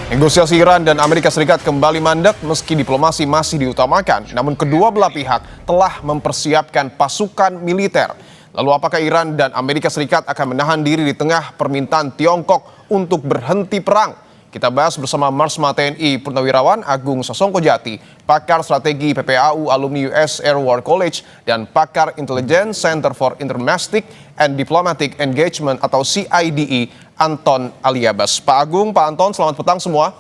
Negosiasi Iran dan Amerika Serikat kembali mandek meski diplomasi masih diutamakan. Namun kedua belah pihak telah mempersiapkan pasukan militer. Lalu apakah Iran dan Amerika Serikat akan menahan diri di tengah permintaan Tiongkok untuk berhenti perang? Kita bahas bersama Marsma TNI Purnawirawan Agung Sasongkojati, pakar strategi PPAU alumni US Air War College, dan pakar intelijen Center for Intermestic and Diplomatic Engagement atau CIDE, Anton Aliabas. Pak Agung, Pak Anton, selamat petang semua.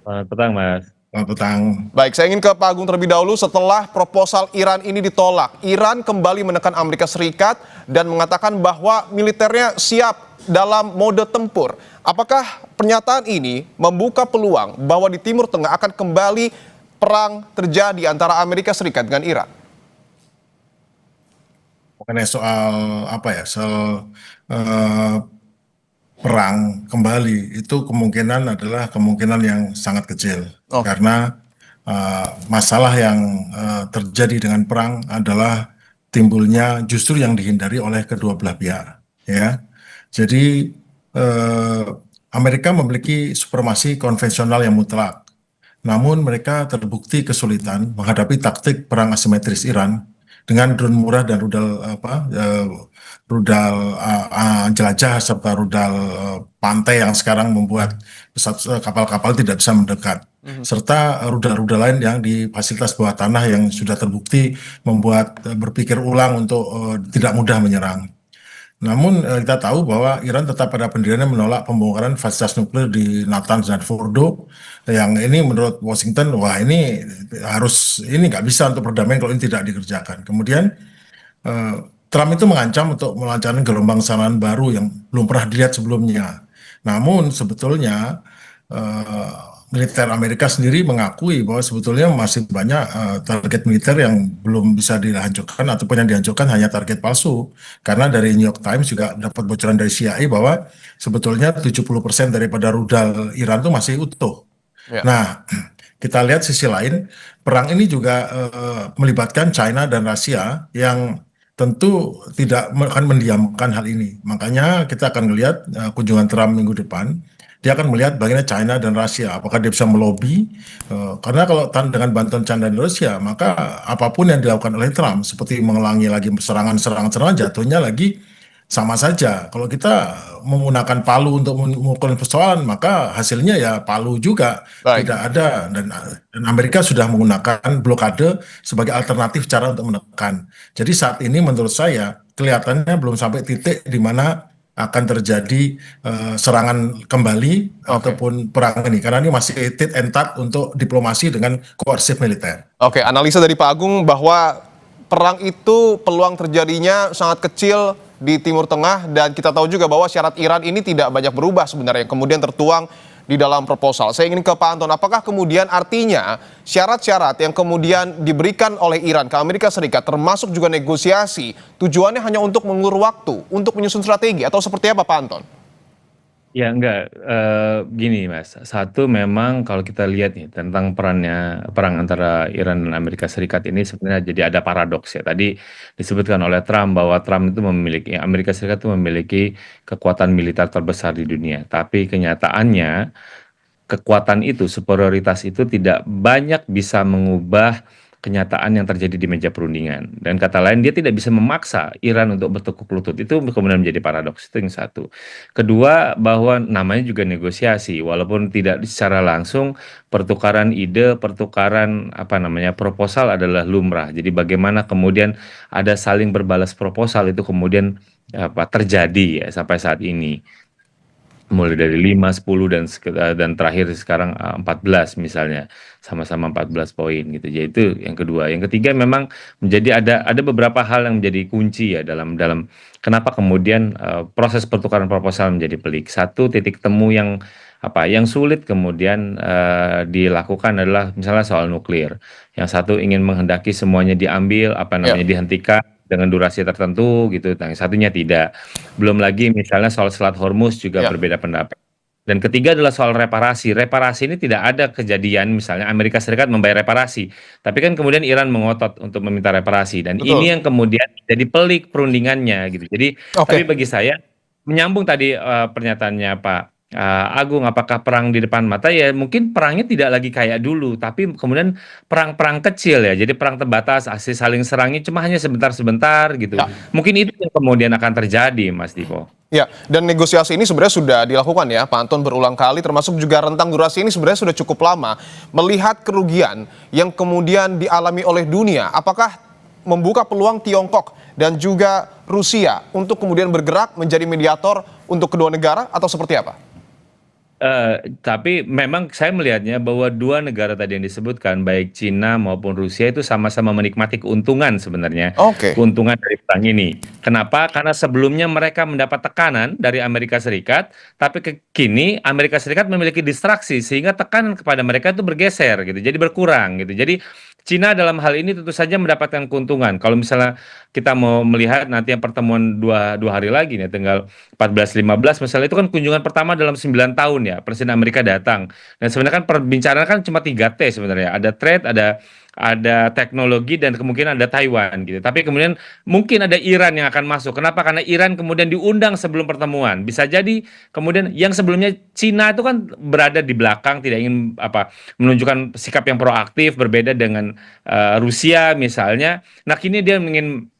Selamat petang, Mas. Selamat petang. Baik, saya ingin ke Pak Agung terlebih dahulu. Setelah proposal Iran ini ditolak, Iran kembali menekan Amerika Serikat dan mengatakan bahwa militernya siap dalam mode tempur. Apakah pernyataan ini membuka peluang bahwa di Timur Tengah akan kembali perang terjadi antara Amerika Serikat dengan Iran? Mengenai soal perang kembali, itu kemungkinan adalah kemungkinan yang sangat kecil. Karena masalah yang terjadi dengan perang adalah timbulnya justru yang dihindari oleh kedua belah pihak, ya. Jadi Amerika memiliki supremasi konvensional yang mutlak, namun mereka terbukti kesulitan menghadapi taktik perang asimetris Iran dengan drone murah dan rudal jelajah serta rudal pantai yang sekarang membuat kapal-kapal tidak bisa mendekat, serta rudal-rudal lain yang di fasilitas bawah tanah yang sudah terbukti membuat berpikir ulang untuk tidak mudah menyerang. Namun kita tahu bahwa Iran tetap pada pendiriannya menolak pembongkaran fasilitas nuklir di Natanz dan Fordo, yang ini menurut Washington, wah ini nggak bisa untuk perdamaian kalau ini tidak dikerjakan. Kemudian Trump itu mengancam untuk melancarkan gelombang serangan baru yang belum pernah dilihat sebelumnya. Namun sebetulnya militer Amerika sendiri mengakui bahwa sebetulnya masih banyak target militer yang belum bisa dihancurkan, ataupun yang dihancurkan hanya target palsu. Karena dari New York Times juga dapat bocoran dari CIA bahwa sebetulnya 70% daripada rudal Iran itu masih utuh. Ya. Nah, kita lihat sisi lain, perang ini juga melibatkan China dan Rusia yang tentu tidak akan mendiamkan hal ini. Makanya kita akan melihat kunjungan Trump minggu depan. Dia akan melihat bagaimana China dan Rusia, apakah dia bisa melobi, karena kalau dengan bantuan China dan Rusia, maka apapun yang dilakukan oleh Trump, seperti mengulangi lagi serangan-serangan jatuhnya lagi sama saja. Kalau kita menggunakan palu untuk memukul persoalan, maka hasilnya ya palu juga. Baik. Tidak ada, dan Amerika sudah menggunakan blokade sebagai alternatif cara untuk menekan. Jadi saat ini menurut saya kelihatannya belum sampai titik di mana akan terjadi serangan kembali ataupun perang ini, karena ini masih tit and tat untuk diplomasi dengan koersif militer. Oke, analisa dari Pak Agung bahwa perang itu peluang terjadinya sangat kecil di Timur Tengah, dan kita tahu juga bahwa syarat Iran ini tidak banyak berubah sebenarnya, kemudian tertuang di dalam proposal. Saya ingin ke Pak Anton, apakah kemudian artinya syarat-syarat yang kemudian diberikan oleh Iran ke Amerika Serikat, termasuk juga negosiasi, tujuannya hanya untuk mengulur waktu, untuk menyusun strategi, atau seperti apa Pak Anton? Ya enggak, gini Mas, satu memang kalau kita lihat nih tentang perang antara Iran dan Amerika Serikat ini sebenarnya jadi ada paradoks ya. Tadi disebutkan oleh Trump bahwa Trump itu Amerika Serikat itu memiliki kekuatan militer terbesar di dunia. Tapi kenyataannya kekuatan itu, superioritas itu tidak banyak bisa mengubah kenyataan yang terjadi di meja perundingan. Dan kata lain, dia tidak bisa memaksa Iran untuk bertekuk lutut. Itu kemudian menjadi paradoks. Itu yang satu. Kedua, bahwa namanya juga negosiasi. Walaupun tidak secara langsung, pertukaran ide, pertukaran proposal adalah lumrah. Jadi bagaimana kemudian ada saling berbalas proposal itu kemudian terjadi ya sampai saat ini. Mulai dari 5, 10 dan terakhir sekarang 14 misalnya, sama-sama 14 poin gitu. Jadi itu yang kedua. Yang ketiga memang menjadi ada beberapa hal yang menjadi kunci ya dalam kenapa kemudian proses pertukaran proposal menjadi pelik. Satu, titik temu yang sulit kemudian dilakukan adalah misalnya soal nuklir. Yang satu ingin menghendaki semuanya diambil, dihentikan dengan durasi tertentu gitu, yang satunya tidak. Belum lagi misalnya soal Selat Hormuz juga berbeda pendapat. Dan ketiga adalah soal reparasi. Reparasi ini tidak ada kejadian misalnya Amerika Serikat membayar reparasi, tapi kan kemudian Iran mengotot untuk meminta reparasi, dan ini yang kemudian jadi pelik perundingannya gitu. Jadi tapi bagi saya menyambung tadi pernyataannya Pak Agung, apakah perang di depan mata? Ya mungkin perangnya tidak lagi kayak dulu, tapi kemudian perang-perang kecil ya. Jadi perang terbatas, asli saling serangnya cuma hanya sebentar-sebentar gitu. Ya. Mungkin itu yang kemudian akan terjadi, Mas Dipo. Ya, dan negosiasi ini sebenarnya sudah dilakukan ya, Pak Anton berulang kali, termasuk juga rentang durasi ini sebenarnya sudah cukup lama. Melihat kerugian yang kemudian dialami oleh dunia, apakah membuka peluang Tiongkok dan juga Rusia untuk kemudian bergerak menjadi mediator untuk kedua negara atau seperti apa? Tapi memang saya melihatnya bahwa dua negara tadi yang disebutkan, baik Cina maupun Rusia itu sama-sama menikmati keuntungan sebenarnya, Oke. keuntungan dari perang ini. Kenapa? Karena sebelumnya mereka mendapat tekanan dari Amerika Serikat, tapi kini Amerika Serikat memiliki distraksi sehingga tekanan kepada mereka itu bergeser gitu, jadi berkurang gitu. Jadi Cina dalam hal ini tentu saja mendapatkan keuntungan. Kalau misalnya kita mau melihat nanti yang pertemuan dua hari lagi nih, tanggal 14-15 misalnya itu kan kunjungan pertama dalam 9 tahun ya Presiden Amerika datang, dan sebenarnya kan perbincangan kan cuma 3T sebenarnya, ada trade, ada teknologi, dan kemungkinan ada Taiwan gitu. Tapi kemudian mungkin ada Iran yang akan masuk. Kenapa? Karena Iran kemudian diundang sebelum pertemuan. Bisa jadi kemudian yang sebelumnya Cina itu kan berada di belakang, tidak ingin menunjukkan sikap yang proaktif, berbeda dengan Rusia misalnya. Nah, kini dia ingin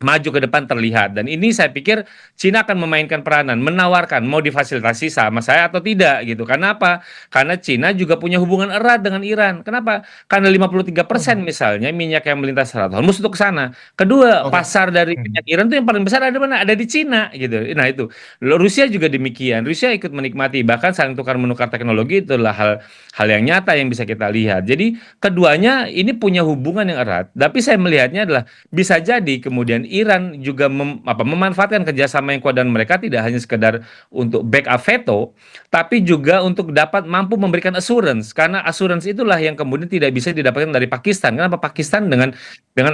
maju ke depan terlihat, dan ini saya pikir Cina akan memainkan peranan, menawarkan mau difasilitasi sama saya atau tidak gitu. Karena apa? Karena Cina juga punya hubungan erat dengan Iran. Kenapa? Karena 53% misalnya minyak yang melintas Selat Hormuz untuk ke sana. Kedua, Oke. pasar dari minyak Iran itu yang paling besar ada mana? Ada di Cina gitu. Nah, itu. Rusia juga demikian. Rusia ikut menikmati, bahkan saling tukar menukar teknologi, itu adalah hal yang nyata yang bisa kita lihat. Jadi keduanya ini punya hubungan yang erat. Tapi saya melihatnya adalah bisa jadi kemudian Iran juga memanfaatkan kerjasama yang kuat dan mereka tidak hanya sekedar untuk backup veto, tapi juga untuk dapat mampu memberikan assurance, karena assurance itulah yang kemudian tidak bisa didapatkan dari Pakistan. Kenapa? Pakistan dengan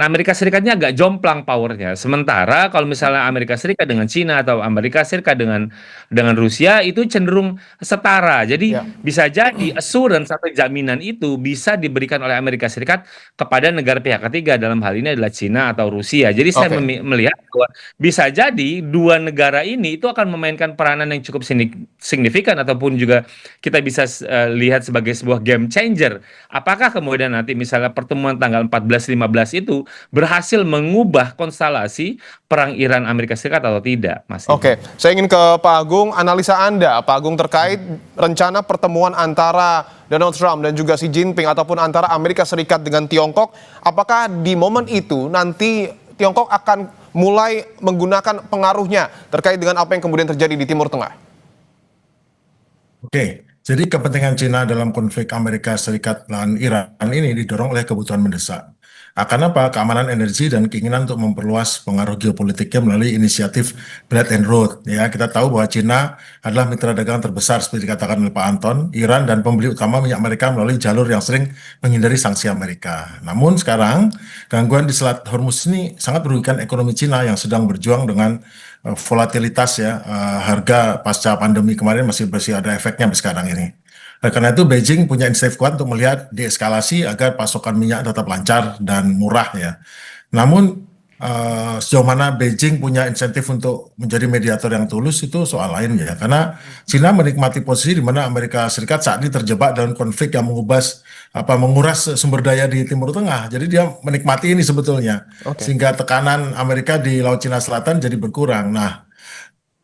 Amerika Serikatnya agak jomplang powernya. Sementara kalau misalnya Amerika Serikat dengan Cina atau Amerika Serikat dengan Rusia itu cenderung setara. Jadi Ya. bisa jadi assurance atau jaminan itu bisa diberikan oleh Amerika Serikat kepada negara pihak ketiga, dalam hal ini adalah Cina atau Rusia. Jadi saya Oke. melihat bahwa bisa jadi dua negara ini itu akan memainkan peranan yang cukup signifikan, ataupun juga kita bisa lihat sebagai sebuah game changer. Apakah kemudian nanti misalnya pertemuan tanggal 14-15 itu berhasil mengubah konstelasi perang Iran Amerika Serikat atau tidak, Mas Ivo? Oke, saya ingin ke Pak Agung, analisa Anda, Pak Agung, terkait rencana pertemuan antara Donald Trump dan juga Xi Jinping ataupun antara Amerika Serikat dengan Tiongkok. Apakah di momen itu nanti Tiongkok akan mulai menggunakan pengaruhnya terkait dengan apa yang kemudian terjadi di Timur Tengah? Oke, jadi kepentingan Cina dalam konflik Amerika Serikat dan Iran ini didorong oleh kebutuhan mendesak. Akan apa? Keamanan energi dan keinginan untuk memperluas pengaruh geopolitiknya melalui inisiatif Belt and Road. Ya, kita tahu bahwa Cina adalah mitra dagang terbesar seperti dikatakan oleh Pak Anton, Iran dan pembeli utama minyak mereka melalui jalur yang sering menghindari sanksi Amerika. Namun sekarang gangguan di Selat Hormuz ini sangat merugikan ekonomi Cina yang sedang berjuang dengan volatilitas ya, harga pasca pandemi kemarin masih ada efeknya sampai sekarang ini. Karena itu Beijing punya inisiatif kuat untuk melihat deeskalasi agar pasokan minyak tetap lancar dan murah ya. Namun sejauh mana Beijing punya insentif untuk menjadi mediator yang tulus itu soal lain ya. Karena Cina menikmati posisi di mana Amerika Serikat saat ini terjebak dalam konflik yang menguras sumber daya di Timur Tengah. Jadi dia menikmati ini sebetulnya. Oke. Sehingga tekanan Amerika di Laut Cina Selatan jadi berkurang. Nah,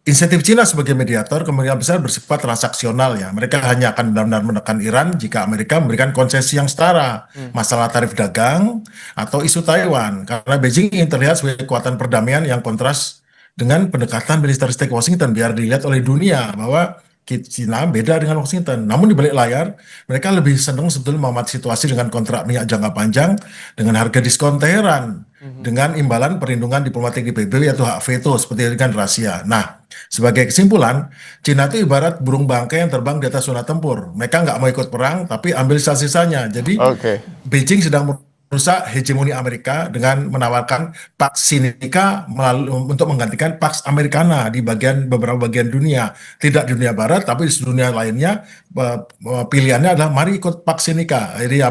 insentif Cina sebagai mediator kemungkinan besar bersifat transaksional ya. Mereka hanya akan benar-benar menekan Iran jika Amerika memberikan konsesi yang setara. Masalah tarif dagang atau isu Taiwan. Karena Beijing ingin terlihat sebagai kekuatan perdamaian yang kontras dengan pendekatan militeristik Washington, biar dilihat oleh dunia bahwa Cina beda dengan Washington. Namun di balik layar, mereka lebih senang sebetulnya mengamati situasi dengan kontrak minyak jangka panjang dengan harga diskon Teheran, dengan imbalan perlindungan diplomatik di PBB yaitu hak veto seperti dengan Rusia. Nah, sebagai kesimpulan, Cina itu ibarat burung bangkai yang terbang di atas zona tempur. Mereka nggak mau ikut perang, tapi ambil sisa-sisanya. Jadi Oke. Beijing sedang merusak hegemoni Amerika dengan menawarkan Pax Sinica untuk menggantikan Pax Americana di beberapa bagian dunia. Tidak di dunia Barat, tapi di dunia lainnya pilihannya adalah mari ikut Pax Sinica. Jadi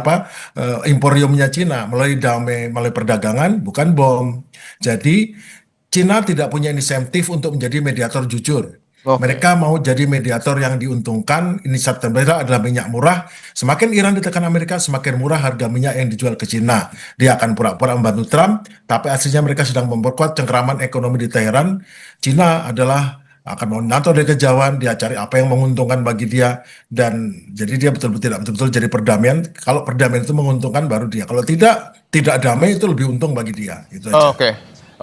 imporiumnya Cina melalui damai, melalui perdagangan, bukan bom. Jadi Cina tidak punya insentif untuk menjadi mediator jujur. Oke. Mereka mau jadi mediator yang diuntungkan. Inisiatif mereka adalah minyak murah. Semakin Iran ditekan Amerika, semakin murah harga minyak yang dijual ke Cina. Dia akan pura-pura membantu Trump, tapi aslinya mereka sedang memperkuat cengkeraman ekonomi di Teheran. Cina adalah akan memantau dari kejauhan, dia cari apa yang menguntungkan bagi dia, dan jadi dia betul-betul jadi perdamaian. Kalau perdamaian itu menguntungkan baru dia. Kalau tidak damai itu lebih untung bagi dia. Itu aja.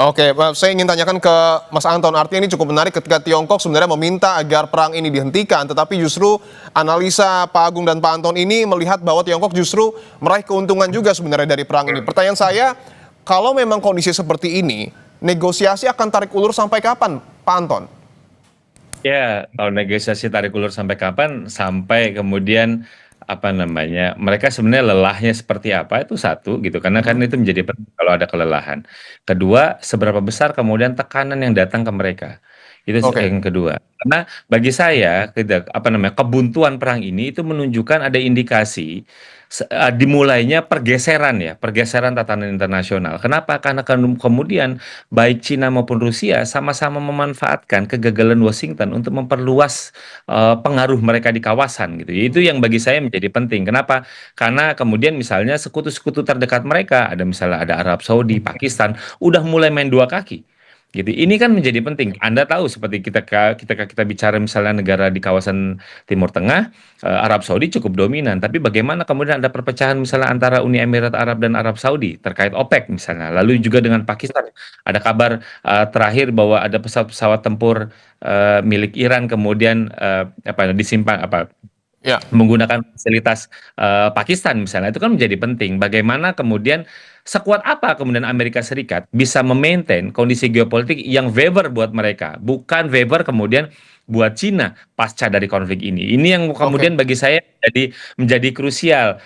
Oke, saya ingin tanyakan ke Mas Anton. Artinya ini cukup menarik ketika Tiongkok sebenarnya meminta agar perang ini dihentikan, tetapi justru analisa Pak Agung dan Pak Anton ini melihat bahwa Tiongkok justru meraih keuntungan juga sebenarnya dari perang ini. Pertanyaan saya, kalau memang kondisi seperti ini, negosiasi akan tarik ulur sampai kapan, Pak Anton? Ya, kalau negosiasi tarik ulur sampai kapan? Sampai kemudian apa namanya? Mereka sebenarnya lelahnya seperti apa itu satu gitu. Karena kan itu menjadi penting kalau ada kelelahan. Kedua, seberapa besar kemudian tekanan yang datang ke mereka. Itu Oke. yang kedua. Karena bagi saya apa namanya? Kebuntuan perang ini itu menunjukkan ada indikasi dimulainya pergeseran tatanan internasional. Kenapa? Karena kemudian baik Cina maupun Rusia sama-sama memanfaatkan kegagalan Washington untuk memperluas pengaruh mereka di kawasan gitu. Itu yang bagi saya menjadi penting. Kenapa? Karena kemudian misalnya sekutu-sekutu terdekat mereka, misalnya ada Arab Saudi, Pakistan, udah mulai main dua kaki. Gitu. Ini kan menjadi penting. Anda tahu seperti kita bicara misalnya negara di kawasan Timur Tengah, Arab Saudi cukup dominan. Tapi bagaimana kemudian ada perpecahan misalnya antara Uni Emirat Arab dan Arab Saudi terkait OPEC misalnya. Lalu juga dengan Pakistan. Ada kabar terakhir bahwa ada pesawat-pesawat tempur milik Iran kemudian disimpan Ya. menggunakan fasilitas Pakistan misalnya. Itu kan menjadi penting. Bagaimana kemudian sekuat apa kemudian Amerika Serikat bisa memaintain kondisi geopolitik yang favor buat mereka, bukan favor kemudian buat Cina pasca dari konflik ini. Ini yang kemudian bagi saya menjadi krusial.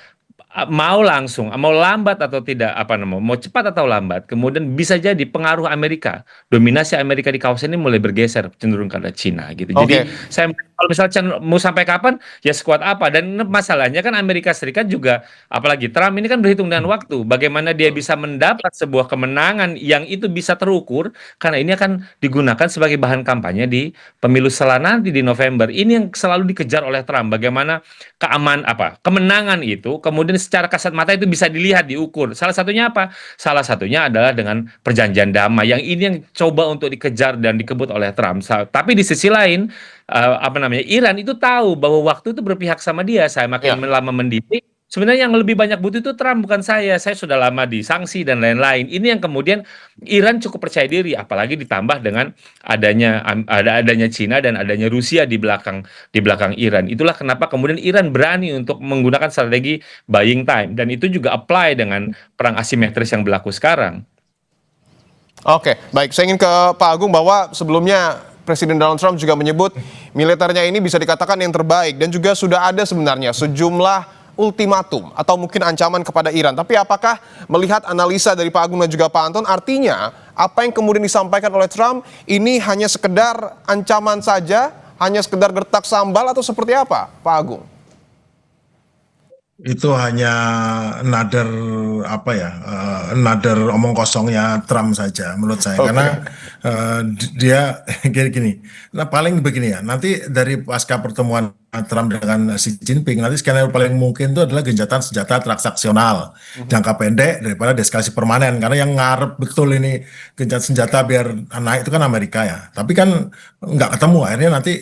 Mau langsung, mau lambat atau tidak, mau cepat atau lambat, kemudian bisa jadi pengaruh Amerika, dominasi Amerika di kawasan ini mulai bergeser cenderung ke arah Cina gitu. Jadi saya kalau misalnya mau sampai kapan ya sekuat apa, dan masalahnya kan Amerika Serikat juga, apalagi Trump ini kan berhitung dengan waktu, bagaimana dia bisa mendapat sebuah kemenangan yang itu bisa terukur, karena ini akan digunakan sebagai bahan kampanye di pemilu nanti di November. Ini yang selalu dikejar oleh Trump, bagaimana kemenangan itu kemudian secara kasat mata itu bisa dilihat, diukur. Salah satunya apa? Salah satunya adalah dengan perjanjian damai, yang ini yang coba untuk dikejar dan dikebut oleh Trump. Tapi di sisi lain, Iran itu tahu bahwa waktu itu berpihak sama dia. Saya makin lama mendidik, sebenarnya yang lebih banyak butuh itu Trump, bukan saya. Saya sudah lama disanksi dan lain-lain. Ini yang kemudian Iran cukup percaya diri, apalagi ditambah dengan adanya Cina dan adanya Rusia di belakang Iran. Itulah kenapa kemudian Iran berani untuk menggunakan strategi buying time, dan itu juga apply dengan perang asimetris yang berlaku sekarang. Oke, baik. Saya ingin ke Pak Agung, bahwa sebelumnya Presiden Donald Trump juga menyebut militernya ini bisa dikatakan yang terbaik, dan juga sudah ada sebenarnya sejumlah ultimatum atau mungkin ancaman kepada Iran. Tapi apakah melihat analisa dari Pak Agung dan juga Pak Anton, artinya apa yang kemudian disampaikan oleh Trump ini hanya sekedar ancaman saja, hanya sekedar gertak sambal, atau seperti apa, Pak Agung? Itu hanya another another omong kosongnya Trump saja menurut saya. Karena dia gini. Nah, paling begini ya, nanti dari pasca pertemuan Trump dengan Xi Jinping, nanti skenario paling mungkin itu adalah gencatan senjata transaksional jangka pendek daripada deeskalasi permanen. Karena yang ngarep betul ini gencatan senjata biar naik itu kan Amerika ya. Tapi kan nggak ketemu, akhirnya nanti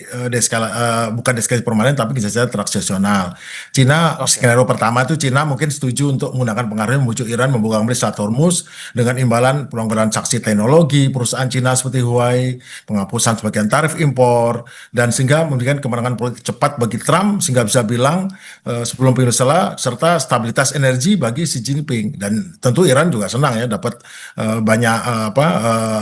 bukan deeskalasi permanen tapi gencatan senjata transaksional. Cina, skenario pertama itu Cina mungkin setuju untuk menggunakan pengaruhnya membujuk Iran membuka kembali Selat Hormuz dengan imbalan pelonggaran sanksi teknologi perusahaan Cina seperti Huawei, penghapusan sebagian tarif impor, dan sehingga memberikan kemenangan politik cepat bagi Trump sehingga bisa bilang sebelum pemilu serta stabilitas energi bagi Xi Jinping. Dan tentu Iran juga senang ya dapat banyak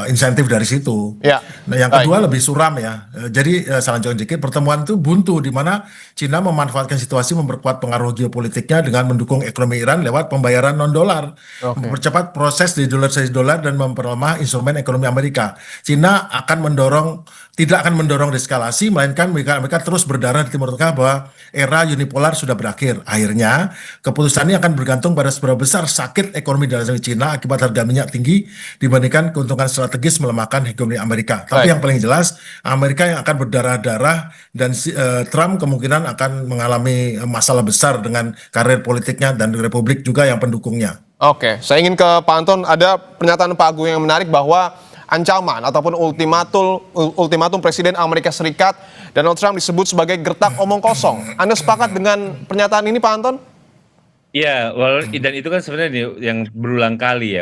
insentif dari situ. Nah, yang kedua lebih suram ya. Jadi selanjutnya dikit, pertemuan itu buntu di mana Cina memanfaatkan situasi memperkuat pengaruh geopolitiknya dengan mendukung ekonomi Iran lewat pembayaran non-dolar, mempercepat proses di dolar dan memperlemah instrumen ekonomi Amerika. Cina akan mendorong tidak akan mendorong deeskalasi, melainkan mereka terus berdarah di Timur Tengah bahwa era unipolar sudah berakhir. Akhirnya, keputusan ini akan bergantung pada seberapa besar sakit ekonomi dalam negeri Cina akibat harga minyak tinggi dibandingkan keuntungan strategis melemahkan hegemoni Amerika. Tapi Baik. yang paling jelas, Amerika yang akan berdarah-darah dan Trump kemungkinan akan mengalami masalah besar dengan karir politiknya dan Republik juga yang pendukungnya. Oke, saya ingin ke Pak Anton. Ada pernyataan Pak Agung yang menarik bahwa ancaman ataupun ultimatum Presiden Amerika Serikat Donald Trump disebut sebagai gertak omong kosong. Anda sepakat dengan pernyataan ini, Pak Anton? Iya, dan itu kan sebenarnya yang berulang kali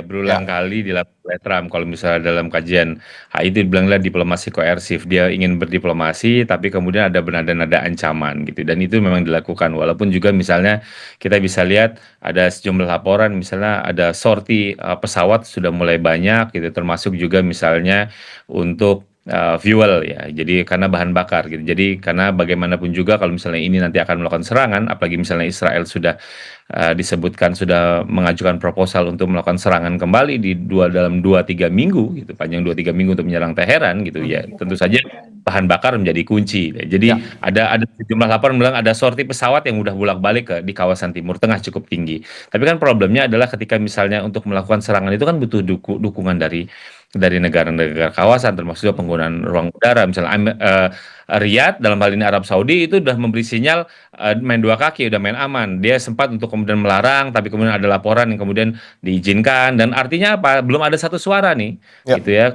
dilakukan oleh Trump. Kalau misalnya dalam kajian itu dibilanglah diplomasi koersif. Dia ingin berdiplomasi, tapi kemudian ada nada ancaman gitu. Dan itu memang dilakukan. Walaupun juga misalnya kita bisa lihat ada sejumlah laporan, misalnya ada sorti pesawat sudah mulai banyak gitu. Termasuk juga misalnya untuk fuel ya, jadi karena bahan bakar gitu. Jadi karena bagaimanapun juga kalau misalnya ini nanti akan melakukan serangan, apalagi misalnya Israel sudah disebutkan sudah mengajukan proposal untuk melakukan serangan kembali dalam 2-3 minggu gitu, panjang 2-3 minggu untuk menyerang Teheran gitu ya. Tentu saja bahan bakar menjadi kunci. Jadi ada sejumlah laporan bilang ada sorti pesawat yang udah bolak-balik di kawasan Timur Tengah cukup tinggi. Tapi kan problemnya adalah ketika misalnya untuk melakukan serangan itu kan butuh dukungan dari negara-negara kawasan, termasuk juga penggunaan ruang udara. Misalnya Riyadh dalam hal ini Arab Saudi itu udah memberi sinyal main dua kaki, udah main aman. Dia sempat untuk kemudian melarang, tapi kemudian ada laporan yang kemudian diizinkan. Dan artinya apa? Belum ada satu suara nih, gitu ya,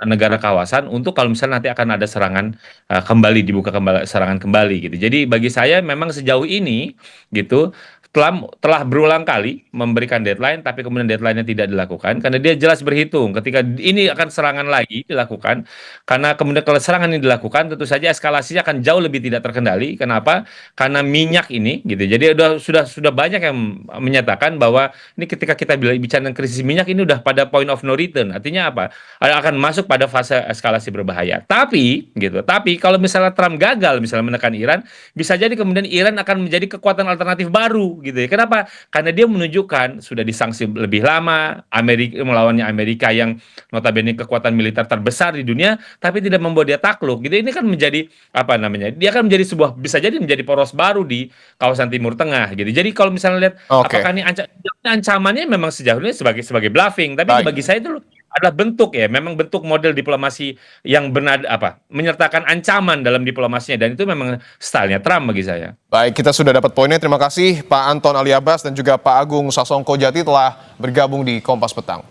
negara kawasan untuk kalau misalnya nanti akan ada serangan dibuka serangan kembali gitu. Jadi bagi saya memang sejauh ini gitu telah berulang kali memberikan deadline, tapi kemudian deadline-nya tidak dilakukan karena dia jelas berhitung ketika ini akan serangan lagi dilakukan, karena kemudian kalau serangan ini dilakukan tentu saja eskalasinya akan jauh lebih tidak terkendali. Kenapa? Karena minyak ini gitu. Jadi sudah banyak yang menyatakan bahwa ini ketika kita bicara krisis minyak ini udah pada point of no return. Artinya apa? Akan masuk pada fase eskalasi berbahaya. Tapi kalau misalnya Trump gagal misalnya menekan Iran, bisa jadi kemudian Iran akan menjadi kekuatan alternatif baru gitu ya. Kenapa? Karena dia menunjukkan sudah disanksi lebih lama, melawannya Amerika yang notabene kekuatan militer terbesar di dunia, tapi tidak membuat dia takluk gitu. Ini kan menjadi apa namanya? Dia akan menjadi bisa jadi menjadi poros baru di kawasan Timur Tengah gitu. Jadi kalau misalnya lihat apakah ini ancamannya memang sejauh ini sebagai bluffing, tapi bagi saya itu adalah memang bentuk model diplomasi yang menyertakan ancaman dalam diplomasinya, dan itu memang stylenya Trump bagi saya. Baik, kita sudah dapat poinnya. Terima kasih Pak Anton Ali Abbas dan juga Pak Agung Sasongko Jati telah bergabung di Kompas Petang.